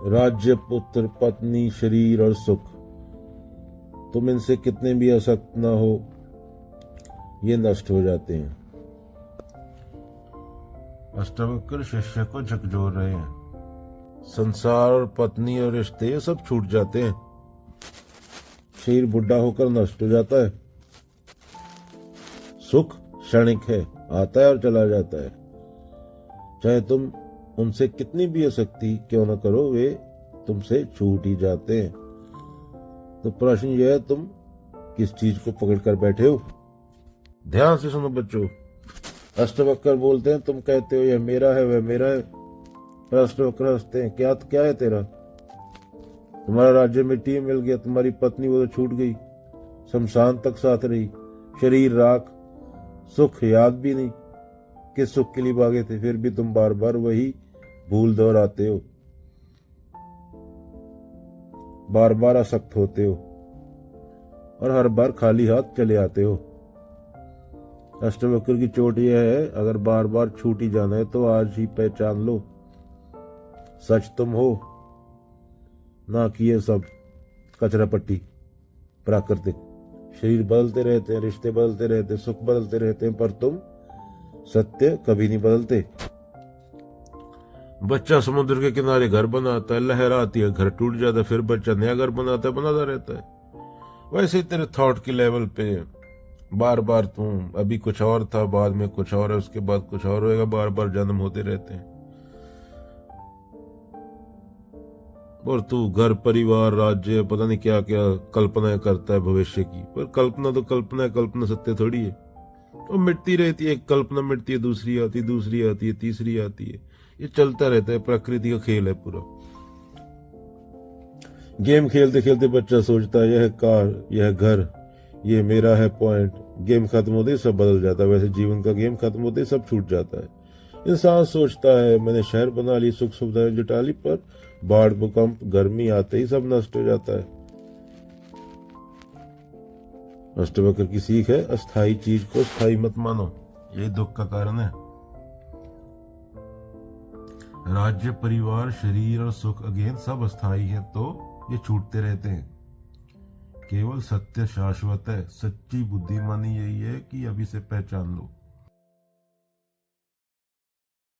राज्य, पुत्र, पत्नी, शरीर और सुख, तुम इनसे कितने भी आसक्त न हो, ये नष्ट हो जाते हैं। अष्टावक्र शिष्य को झकझोर रहे हैं। संसार और पत्नी और रिश्ते सब छूट जाते हैं। शरीर बुढ़ा होकर नष्ट हो जाता है। सुख क्षणिक है, आता है और चला जाता है। चाहे तुम उनसे कितनी भी आसक्ति क्यों न करो, वे तुमसे छूट ही जाते हैं। तो प्रश्न यह है, तुम किस चीज को पकड़ कर बैठे हो? ध्यान से सुनो बच्चों। अष्टवक्र बोलते हैं, तुम कहते हो यह मेरा है, वह मेरा है। पर अष्टवक्र हंसते हैं, क्या है तेरा? तुम्हारा राज्य मिट्टी में मिल गया, तुम्हारी पत्नी वो तो छूट गई, शमशान तक साथ रही, शरीर राख, सुख याद भी नहीं किस सुख के लिए भागे थे। फिर भी तुम बार बार वही भूल दोहराते हो, बार बार आसक्त होते हो और हर बार खाली हाथ चले आते हो। अष्टवक्र की चोट यह है, अगर बार बार छूट ही जाना है तो आज ही पहचान लो, सच तुम हो, ना कि ये सब कचरा पट्टी प्राकृतिक। शरीर बदलते रहते हैं, रिश्ते बदलते रहते हैं, सुख बदलते रहते हैं, पर तुम सत्य कभी नहीं बदलते। बच्चा समुद्र के किनारे घर बनाता है, लहर आती है, घर टूट जाता है, फिर बच्चा नया घर बनाता है, बनाता रहता है। वैसे तेरे थॉट के लेवल पे बार बार तुम अभी कुछ और था, बाद में कुछ और है, उसके बाद कुछ और होएगा, बार बार जन्म होते रहते हैं। और तू घर, परिवार, राज्य, पता नहीं क्या क्या कल्पनाएं करता है भविष्य की। पर कल्पना तो कल्पना है, कल्पना सत्य थोड़ी है। वो मिटती रहती है, एक कल्पना मिटती है, दूसरी आती है, दूसरी आती है, तीसरी आती है। ये चलता रहता है, प्रकृति का खेल है पूरा। गेम खेलते खेलते बच्चा सोचता है यह कार, यह घर, ये मेरा है पॉइंट। गेम खत्म होते ही सब बदल जाता है। वैसे जीवन का गेम खत्म होते ही सब छूट जाता है। इंसान सोचता है मैंने शहर बना ली, सुख सुविधाएं जुटा ली, पर बाढ़, भूकंप, गर्मी आते ही सब नष्ट हो जाता है। अष्टवक्र की सीख है, अस्थायी चीज को स्थायी मत मानो, यही दुख का कारण है। राज्य, परिवार, शरीर और सुख अगेन सब अस्थायी है, तो ये छूटते रहते हैं। केवल सत्य शाश्वत है। सच्ची बुद्धिमानी यही है कि अभी से पहचान लो।